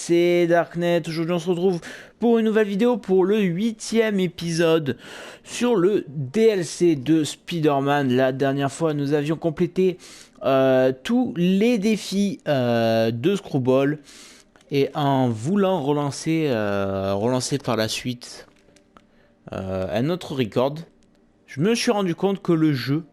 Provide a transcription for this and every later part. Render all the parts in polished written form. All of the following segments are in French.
c'est Darknet. Aujourd'hui on se retrouve pour une nouvelle vidéo pour le 8e épisode sur le DLC de Spider-Man. La dernière fois nous avions complété tous les défis de Screwball. Et en voulant relancer par la suite un autre record, je me suis rendu compte que le jeu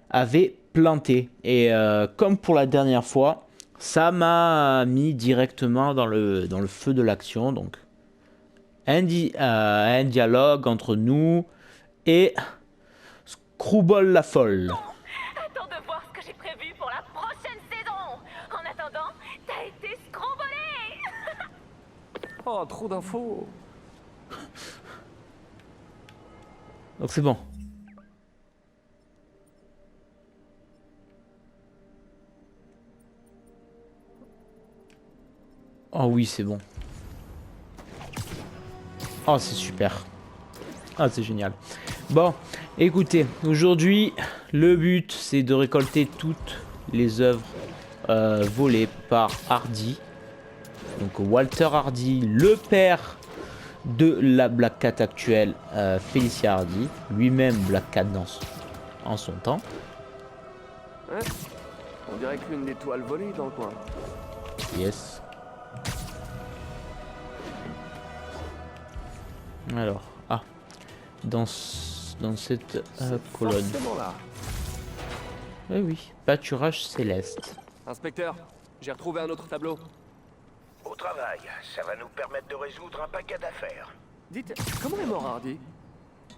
avait planté. Et comme pour la dernière fois, ça m'a mis directement dans le feu de l'action. Donc un dialogue entre nous et Screwball la folle. Attends de voir ce que j'ai prévu pour la prochaine saison. En attendant, t'as été scrombolé. Oh, trop d'infos. Donc c'est bon. Oh oui, c'est bon. Oh, c'est super. Ah, c'est génial. Bon, écoutez, aujourd'hui, le but, c'est de récolter toutes les œuvres volées par Hardy. Donc Walter Hardy, le père de la Black Cat actuelle, Felicia Hardy. Lui-même Black Cat en son temps. Hein? On dirait que l'une des toiles volées est dans le coin. Yes. Alors, dans cette colonne. Là. Oui, oui, pâturage céleste. Inspecteur, j'ai retrouvé un autre tableau. Au travail, ça va nous permettre de résoudre un paquet d'affaires. Dites, comment est mort Hardy?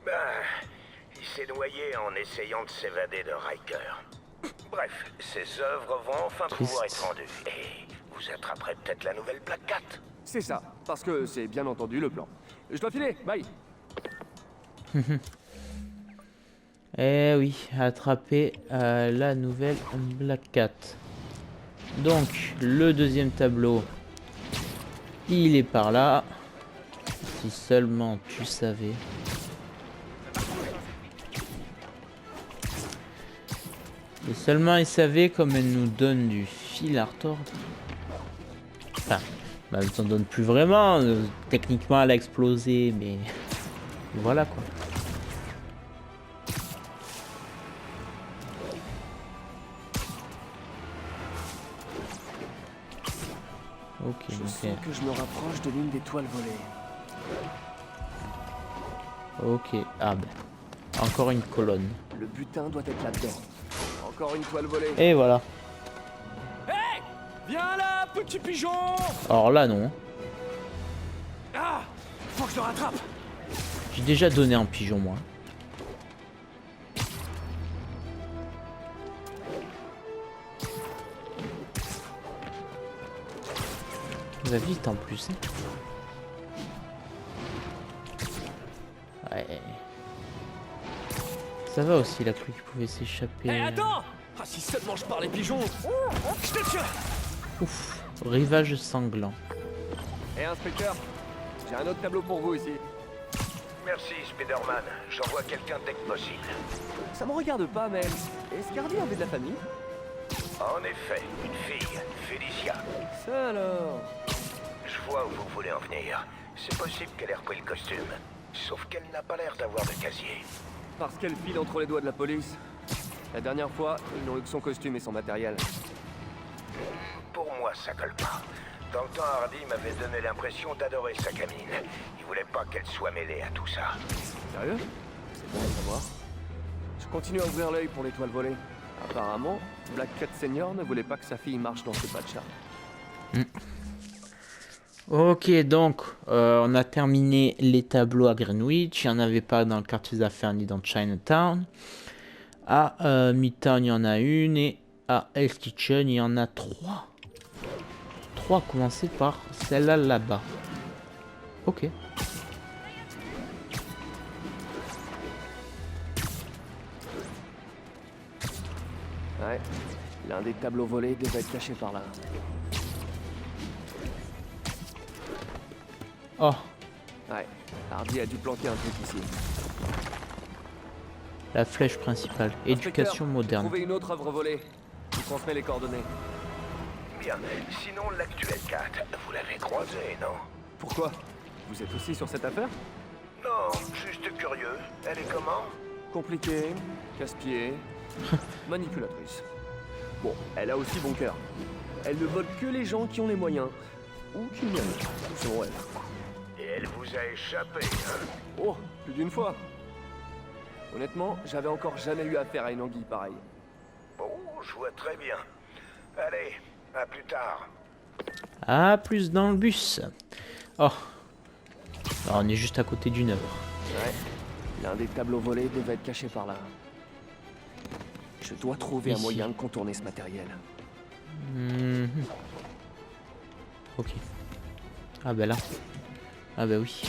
Ben, il s'est noyé en essayant de s'évader de Riker. Bref, ses œuvres vont enfin pouvoir être rendues. Et vous attraperez peut-être la nouvelle Black Cat. C'est ça, parce que c'est bien entendu le plan. Je dois filer, bye. Eh oui, attraper la nouvelle Black Cat. Donc, le deuxième tableau, il est par là. Si seulement tu savais. Et seulement il savait comme elle nous donne du fil à retordre. Enfin, bah, elle t'en donne plus vraiment. Techniquement, elle a explosé, mais voilà quoi. Ok, Je ok. sens que je me rapproche de l'une des toiles volées. Ok, ah ben. Encore une colonne. Le butin doit être là-dedans. Encore une toile volée. Et voilà. Hey! Viens là, petit pigeon! Alors là, non. Ah! Faut que je le rattrape! J'ai déjà donné un pigeon, moi. Ça va vite en plus. Hein. Ouais. Ça va aussi, la cru qui pouvait s'échapper. Hé, attends! Ah, si seulement je parlais pigeon! Je te tiens! Ouf, rivage sanglant. Hé, inspecteur, j'ai un autre tableau pour vous ici. Merci, Spider-Man. J'envoie quelqu'un dès que possible. Ça me regarde pas, mais est-ce qu'Hardy avait de la famille? En effet, une fille, Felicia. Ça alors? Je vois où vous voulez en venir. C'est possible qu'elle ait repris le costume. Sauf qu'elle n'a pas l'air d'avoir de casier. Parce qu'elle file entre les doigts de la police. La dernière fois, ils n'ont eu que son costume et son matériel. Pour moi, ça colle pas. Dans le temps, Hardy m'avait donné l'impression d'adorer sa gamine. Il voulait pas qu'elle soit mêlée à tout ça. Sérieux? C'est bon à savoir. Je continue à ouvrir l'œil pour les toiles volées. Apparemment, Black Cat Senior ne voulait pas que sa fille marche dans ce pas de chat. Ok, donc, on a terminé les tableaux à Greenwich. Il n'y en avait pas dans le quartier des affaires ni dans Chinatown. À Midtown, il y en a une. Et à Hell's Kitchen, il y en a 3. 3 commencer par celle-là là-bas. Ok. Ouais, l'un des tableaux volés devait être caché par là. Oh, Ouais, Hardy a dû planter un truc ici. la flèche principale. Éducation Inspecteur, moderne. Trouvez une autre œuvre volée. Je vous transmets les coordonnées. Bien. Sinon, l'actuelle 4, vous l'avez croisée. croisée, non? Pourquoi? Vous êtes aussi sur cette affaire? Non, juste curieux. Elle est comment? Compliquée, casse-pied, manipulatrice. Bon, elle a aussi bon cœur. Elle ne vole que les gens qui ont les moyens. Ou qui le méritent, selon elle. Et elle vous a échappé, hein? Oh, plus d'une fois. Honnêtement, j'avais encore jamais eu affaire à une anguille pareille. Bon, je vois très bien. Allez, à plus tard. Ah, plus dans le bus. Oh. Alors, on est juste à côté d'une œuvre. Ouais, l'un des tableaux volés devait être caché par là. Je dois trouver un Ici. moyen de contourner ce matériel. Mhm. Ok. Ah ben là. Ah ben oui.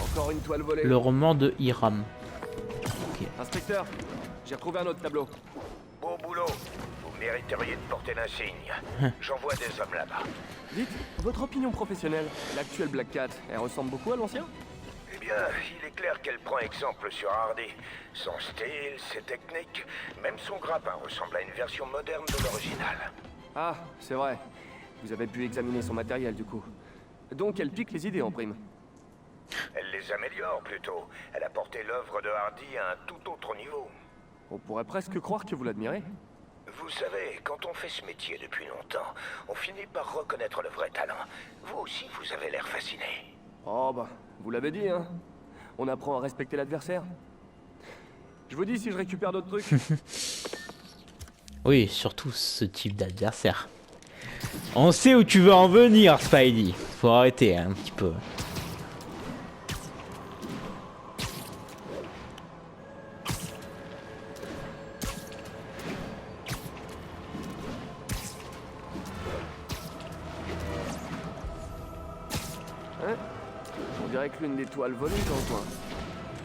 Encore une toile volée. Le roman de Hiram. Ok. Inspecteur, j'ai retrouvé un autre tableau. Beau boulot. Vous mériteriez de porter l'insigne. J'envoie des hommes là-bas. Dites, votre opinion professionnelle, l'actuelle Black Cat, elle ressemble beaucoup à l'ancien? Eh bien, il est clair qu'elle prend exemple sur Hardy. Son style, ses techniques, même son grappin ressemble à une version moderne de l'original. Ah, c'est vrai. Vous avez pu examiner son matériel du coup. Donc elle pique les idées en prime. Elle les améliore plutôt. Elle a porté l'œuvre de Hardy à un tout autre niveau. On pourrait presque croire que vous l'admirez. Vous savez, quand on fait ce métier depuis longtemps, on finit par reconnaître le vrai talent. Vous aussi, vous avez l'air fasciné. Oh bah, vous l'avez dit, hein. On apprend à respecter l'adversaire. Je vous dis si je récupère d'autres trucs. Oui, surtout ce type d'adversaire. On sait où tu veux en venir, Spidey. Faut arrêter hein, un petit peu. Hein? On dirait que l'une des toiles volées est dans le coin.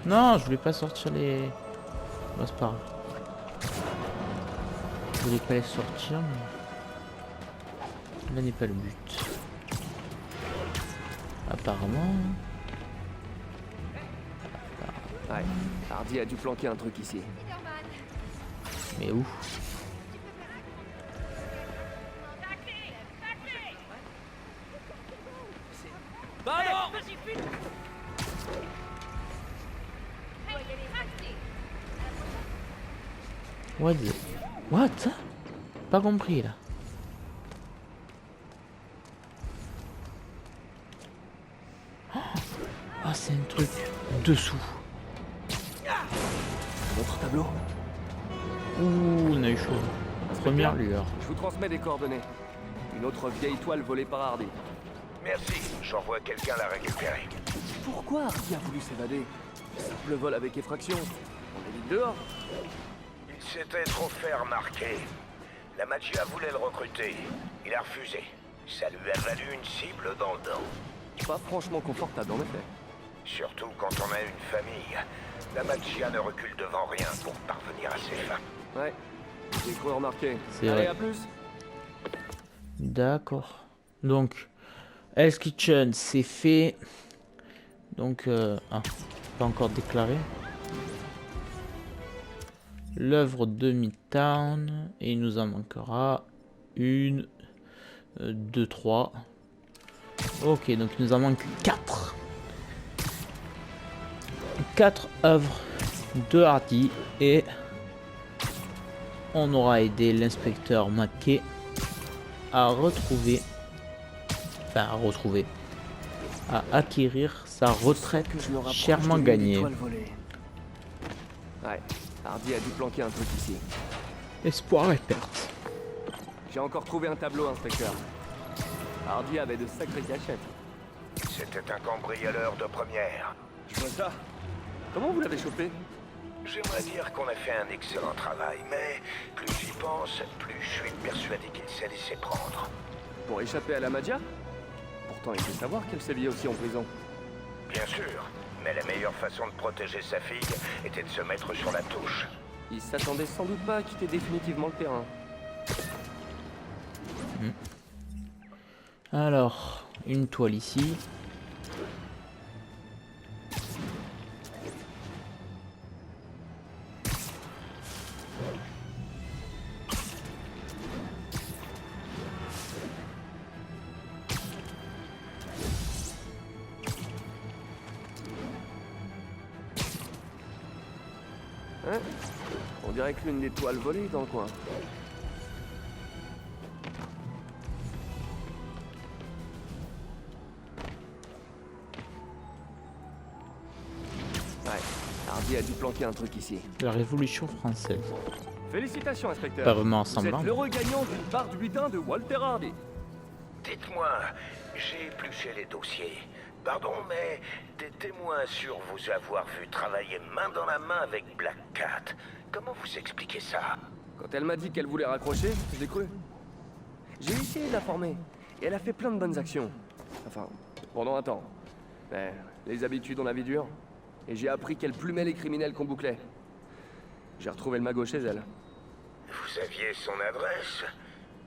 Non, je voulais pas sortir les... Bon, c'est pas grave. Je voulais pas les sortir, mais... Là n'est pas le but. Apparemment... Ouais, Hardy a dû planquer un truc ici. Mais où? What the... What? Pas compris là. Ah, c'est un truc dessous. Un autre tableau. Ouh, on a eu chaud. Première lueur. Je vous transmets des coordonnées. Une autre vieille toile volée par Hardy. Merci, j'envoie quelqu'un la récupérer. Pourquoi Hardy a voulu s'évader? Simple vol avec effraction. On est vite dehors. Il s'était trop fait remarquer. La Magia voulait le recruter. Il a refusé. Ça lui a valu une cible dans le dos. Pas franchement confortable en effet. Surtout quand on a une famille. La Magia ne recule devant rien pour parvenir à ses fins. Ouais, j'ai cru remarquer. C'est Allez, vrai. à plus. D'accord. Donc, Hell's Kitchen, c'est fait. Donc, ah, pas encore déclaré. L'œuvre de Midtown. Et il nous en manquera une, deux, trois. Ok, donc il nous en manque 4. 4 œuvres de Hardy. Et on aura aidé l'inspecteur McKay à retrouver, à acquérir sa retraite Que je me rapproche chèrement de l'une des gagnée. toiles volées. Ouais, Hardy a dû planquer un truc ici. Espoir et perte. J'ai encore trouvé un tableau, inspecteur. Hardy avait de sacrées cachettes. C'était un cambrioleur de première. Je vois ça. Comment vous l'avez chopé? J'aimerais dire qu'on a fait un excellent travail, mais plus j'y pense, plus je suis persuadé qu'il s'est laissé prendre. Pour échapper à la Magia? Pourtant, il faut savoir qu'elle sévit aussi en prison. Bien sûr, mais la meilleure façon de protéger sa fille était de se mettre sur la touche. Il s'attendait sans doute pas à quitter définitivement le terrain. Alors, une toile ici. dirait que l'une des toiles volées est dans le coin. Ouais, Hardy a dû planquer un truc ici. La Révolution française. Félicitations, inspecteur. Pas vraiment Vous semblant. êtes l'heureux gagnant d'une barre du butin de Walter Hardy. Dites-moi, j'ai épluché les dossiers. Pardon, mais des témoins sur vous avoir vu travailler main dans la main avec Black Cat. Comment vous expliquez ça? Quand elle m'a dit qu'elle voulait raccrocher, j'ai cru. J'ai essayé de la former, et elle a fait plein de bonnes actions. Enfin, pendant un temps. Mais les habitudes ont la vie dure, et j'ai appris qu'elle plumait les criminels qu'on bouclait. J'ai retrouvé le magot chez elle. Vous aviez son adresse?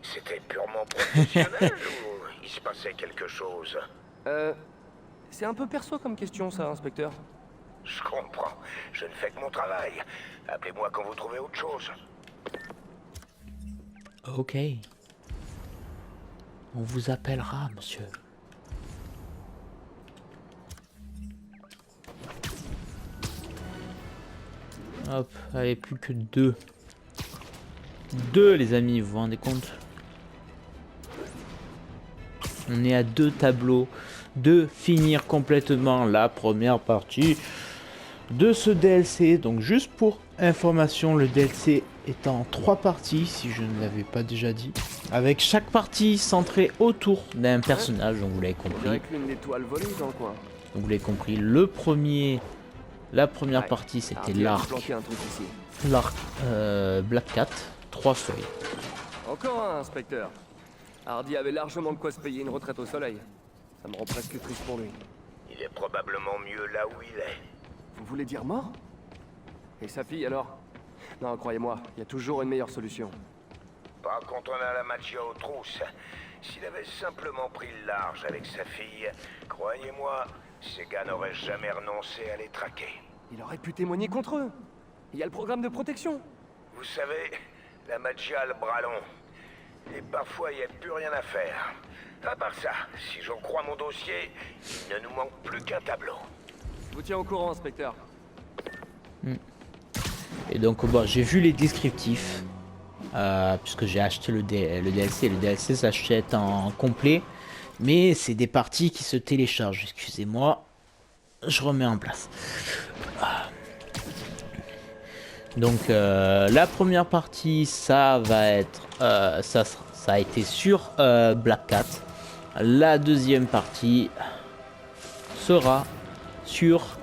C'était purement professionnel ou il se passait quelque chose? C'est un peu perso comme question, ça, inspecteur. Je comprends. Je ne fais que mon travail. Appelez-moi quand vous trouvez autre chose. Ok. On vous appellera, monsieur. Hop, allez, plus que 2. 2, les amis, vous vous rendez compte? On est à 2 tableaux de finir complètement la première partie de ce DLC. Donc juste pour information, le DLC est en 3 parties, si je ne l'avais pas déjà dit, avec chaque partie centrée autour d'un personnage. Donc vous l'avez On compris. dirait que l'une des toiles volées est dans le coin. Donc vous l'avez compris, la première partie c'était Hardy a dû l'arc planquer un truc ici. Black Cat, 3 feuilles. Encore un, inspecteur. Hardy avait largement de quoi se payer une retraite au soleil. Ça me rend presque triste pour lui. Il est probablement mieux là où il est. Vous voulez dire mort? Et sa fille alors? Non, croyez-moi, il y a toujours une meilleure solution. Pas quand on a la mafia aux trousses. S'il avait simplement pris le large avec sa fille, croyez-moi, ces gars n'auraient jamais renoncé à les traquer. Il aurait pu témoigner contre eux. Il y a le programme de protection. Vous savez, la mafia a le bras long. Et parfois, il n'y a plus rien à faire. À part ça, si j'en crois mon dossier, il ne nous manque plus qu'un tableau. Je vous tiens au courant, inspecteur. Et donc bon, j'ai vu les descriptifs, puisque j'ai acheté le DLC. Le DLC s'achète en complet, mais c'est des parties qui se téléchargent. Excusez-moi, je remets en place. Donc la première partie, ça va être, ça a été sur Black Cat. La deuxième partie sera sur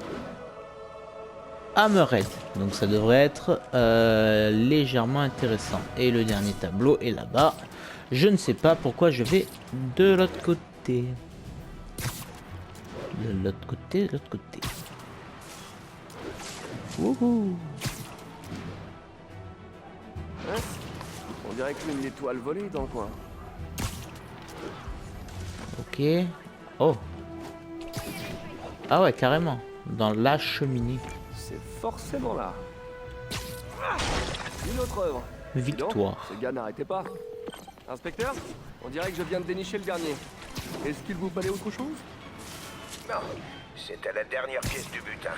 Hammerhead. Donc ça devrait être légèrement intéressant. Et le dernier tableau est là-bas. Je ne sais pas pourquoi je vais de l'autre côté. De l'autre côté, de l'autre côté. Wouhou. Hein? On dirait que l'une des toiles volées est dans le coin. Ok. Oh. Ah ouais, carrément. Dans la cheminée. C'est forcément là. Une autre œuvre. Victoire. Dis donc, ce gars n'arrêtait pas. Inspecteur, on dirait que je viens de dénicher le dernier. Est-ce qu'il vous fallait autre chose? Non, c'était la dernière pièce du butin.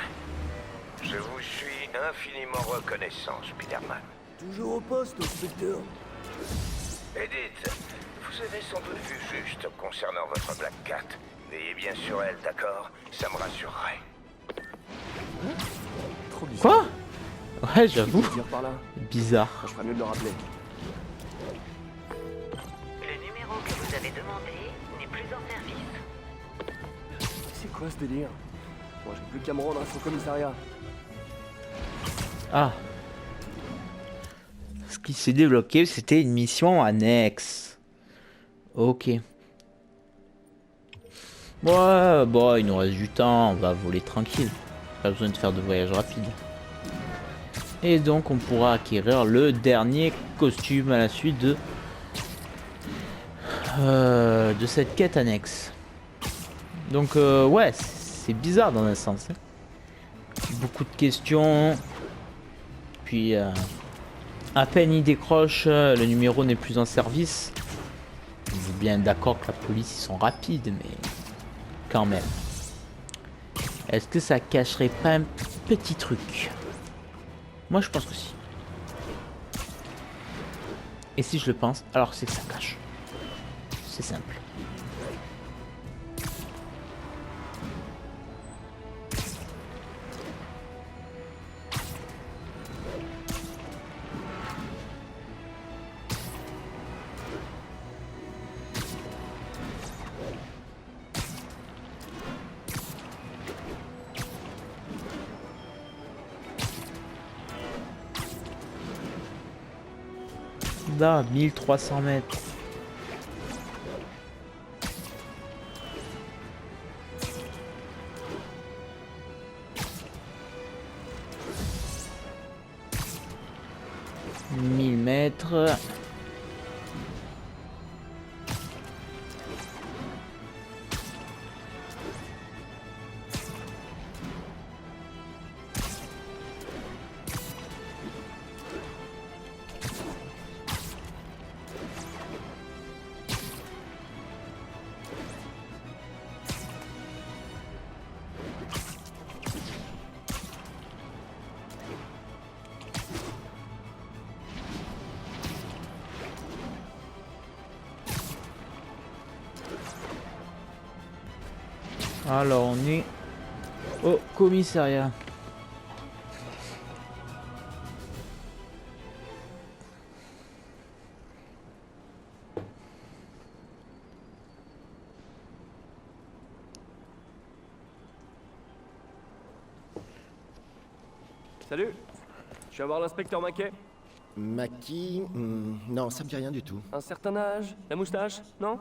Je vous suis infiniment reconnaissant, Spider-Man. Toujours au poste, inspecteur. Edith, vous avez sans doute vu juste concernant votre Black Cat. Veillez bien sur elle, d'accord? Ça me rassurerait. Trop bizarre. Quoi? Ouais, Qu'est-ce j'avoue. qu'il veut dire par là? Bizarre. Je ferais mieux de le rappeler. Le numéro que vous avez demandé n'est plus en service. C'est quoi ce délire? Moi, j'ai plus qu'à me rendre à son commissariat. Ah. Ce qui s'est débloqué, c'était une mission annexe. Ok. Ouais, bon, il nous reste du temps, on va voler tranquille. Pas besoin de faire de voyage rapide. Et donc, on pourra acquérir le dernier costume à la suite de cette quête annexe. Donc, ouais, c'est bizarre dans un sens. Hein. Beaucoup de questions. Puis, à peine il décroche, le numéro n'est plus en service. Vous êtes bien d'accord que la police, ils sont rapides, mais quand même. Est-ce que ça cacherait pas un petit truc? Moi, je pense que si. Et si je le pense, alors c'est que ça cache. C'est simple. Là, 1300 mètres. Mètres. Alors on est au commissariat. Salut. Je vais voir l'inspecteur Mackay. Mackie, non, ça me dit rien du tout. Un certain âge, la moustache, non?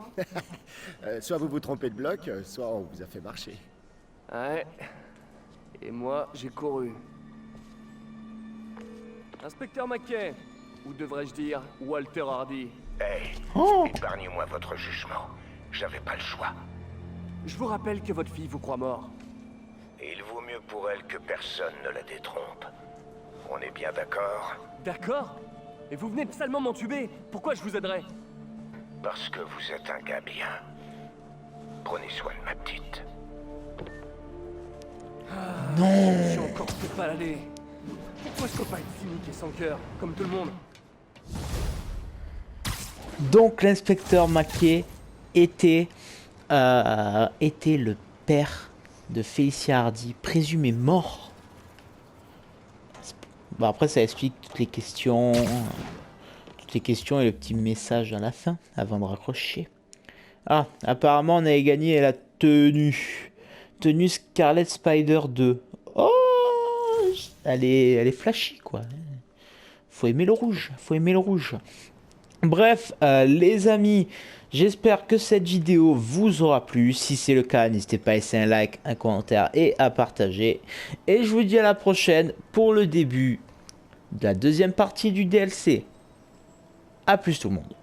Soit vous vous trompez de bloc, soit on vous a fait marcher. Ouais. Et moi, j'ai couru. Inspecteur Mackay. Ou devrais-je dire Walter Hardy. Hey, épargnez-moi votre jugement. J'avais pas le choix. Je vous rappelle que votre fille vous croit mort. Et il vaut mieux pour elle que personne ne la détrompe. On est bien d'accord? D'accord? Et vous venez de salement m'entuber. Pourquoi je vous aiderais? Parce que vous êtes un gars bien. Prenez soin de ma petite. Je suis encore fait balader. Pourquoi je peux pas être cynique et sans cœur, comme tout le monde? Donc l'inspecteur Mackay était le père de Felicia Hardy, présumé mort. Bon, après ça explique toutes les questions et le petit message à la fin, avant de raccrocher. Ah, apparemment on avait gagné la tenue. Tenue Scarlet Spider 2. Oh, elle est flashy quoi. Faut aimer le rouge, faut aimer le rouge. Bref, les amis, j'espère que cette vidéo vous aura plu. Si c'est le cas, n'hésitez pas à laisser un like, un commentaire et à partager. Et je vous dis à la prochaine pour le début de la deuxième partie du DLC. A plus tout le monde.